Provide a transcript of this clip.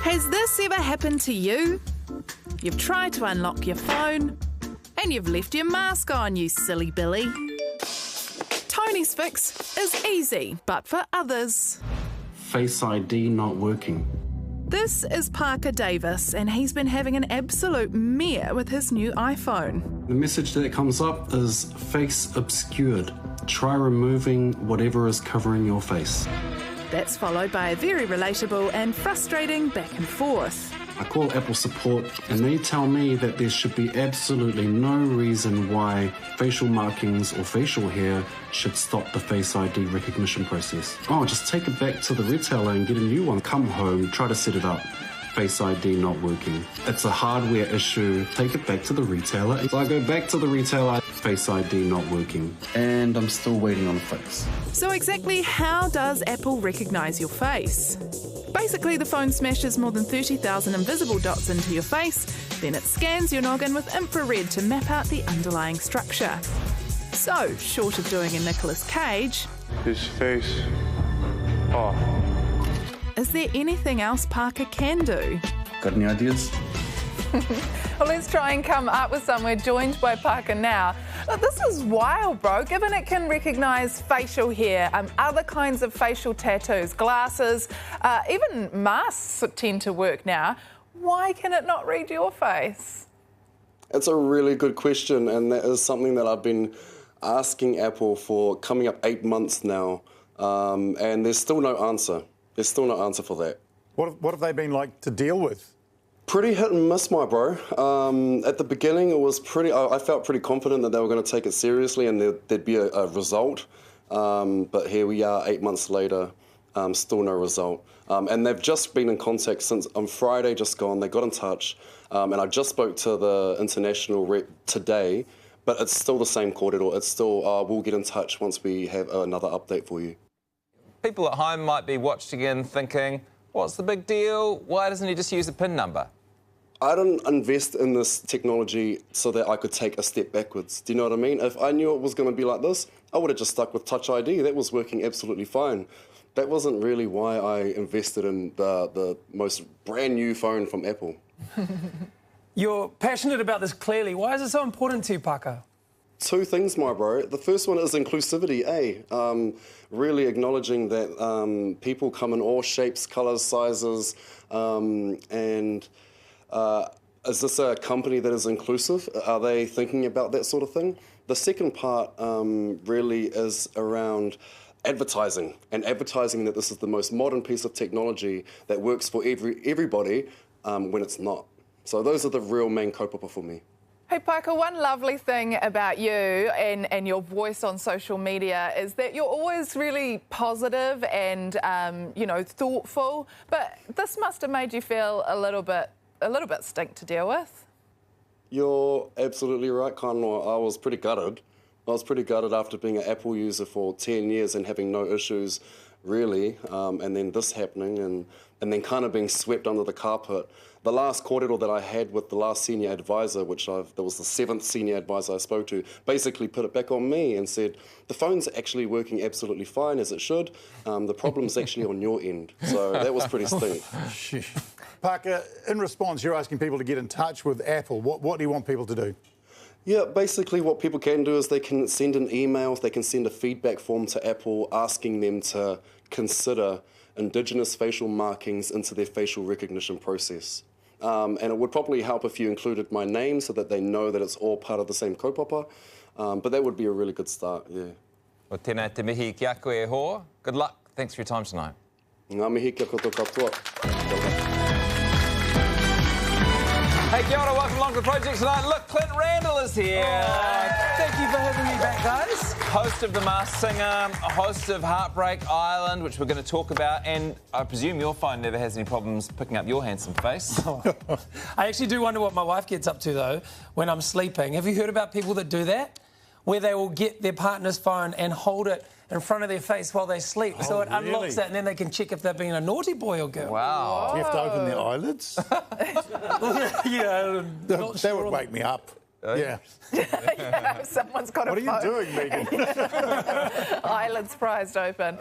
Has this ever happened to you? You've tried to unlock your phone and you've left your mask on, you silly Billy. Tony's fix is easy, but for others. Face ID not working. This is Paaka Davis, and he's been having an absolute mare with his new iPhone. The message that comes up is face obscured. Try removing whatever is covering your face. That's followed by a very relatable and frustrating back and forth. I call Apple support and they tell me that there should be absolutely no reason why facial markings or facial hair should stop the Face ID recognition process. Oh, just take it back to the retailer and get a new one. Come home, try to set it up. Face ID not working. It's a hardware issue. Take it back to the retailer. So I go back to the retailer, Face ID not working. And I'm still waiting on a fix. So exactly how does Apple recognise your face? Basically, the phone smashes more than 30,000 invisible dots into your face, then it scans your noggin with infrared to map out the underlying structure. So, short of doing a Nicolas Cage, his face off. Is there anything else Paaka can do? Got any ideas? Well, let's try and come up with some. We're joined by Paaka now. Look, this is wild, bro, given it can recognise facial hair, other kinds of facial tattoos, glasses, even masks tend to work now. Why can it not read your face? It's a really good question, and that is something that I've been asking Apple for coming up 8 months now, and there's still no answer. There's still no answer for that. What have they been like to deal with? Pretty hit and miss, my bro. At the beginning, it was I felt pretty confident that they were going to take it seriously and there'd be a result. But here we are 8 months later, still no result. And they've just been in contact since on Friday, just gone. They got in touch. And I just spoke to the international rep today, but it's still the same kōrero. It's still, we'll get in touch once we have another update for you. People at home might be watching and thinking, what's the big deal? Why doesn't he just use the PIN number? I didn't invest in this technology so that I could take a step backwards. Do you know what I mean? If I knew it was going to be like this, I would have just stuck with Touch ID. That was working absolutely fine. That wasn't really why I invested in the most brand new phone from Apple. You're passionate about this clearly. Why is it so important to you, Paaka? Two things, my bro. The first one is inclusivity, really acknowledging that people come in all shapes, colours, sizes, and is this a company that is inclusive? Are they thinking about that sort of thing? The second part really is around advertising, and advertising that this is the most modern piece of technology that works for everybody when it's not. So those are the real main kaupapa for me. Hey, Paaka, one lovely thing about you and your voice on social media is that you're always really positive and, thoughtful. But this must have made you feel a little bit stink to deal with. You're absolutely right, Kanohi. I was pretty gutted. I was pretty gutted after being an Apple user for 10 years and having no issues, really, and then this happening and then kind of being swept under the carpet. The last kōrero that I had with the last senior advisor, that was the 7th senior advisor I spoke to, basically put it back on me and said, the phone's actually working absolutely fine as it should. The problem's actually on your end. So that was pretty stink. Paaka, in response, you're asking people to get in touch with Apple. What do you want people to do? Yeah, basically what people can do is they can send an email, they can send a feedback form to Apple asking them to consider Indigenous facial markings into their facial recognition process. And it would probably help if you included my name so that they know that it's all part of the same kaupapa. But that would be a really good start, yeah. Well, tēnā te mihi ki a koe e hoa. Good luck. Thanks for your time tonight. Ngā mihi kia koutou katoa. Hey, kia ora, welcome along to the project tonight. Look, Clint Randall is here. Thank you for having me back, guys. Host of The Masked Singer, host of Heartbreak Island, which we're going to talk about, and I presume your phone never has any problems picking up your handsome face. I actually do wonder what my wife gets up to, though, when I'm sleeping. Have you heard about people that do that? Where they will get their partner's phone and hold it in front of their face while they sleep. So it unlocks that and then they can check if they've been a naughty boy or girl. Wow. Do you have to open their eyelids? Yeah, that would wake me up. Yeah. Yeah, someone's got What a phone. are you doing, Megan? Eyelids prized open.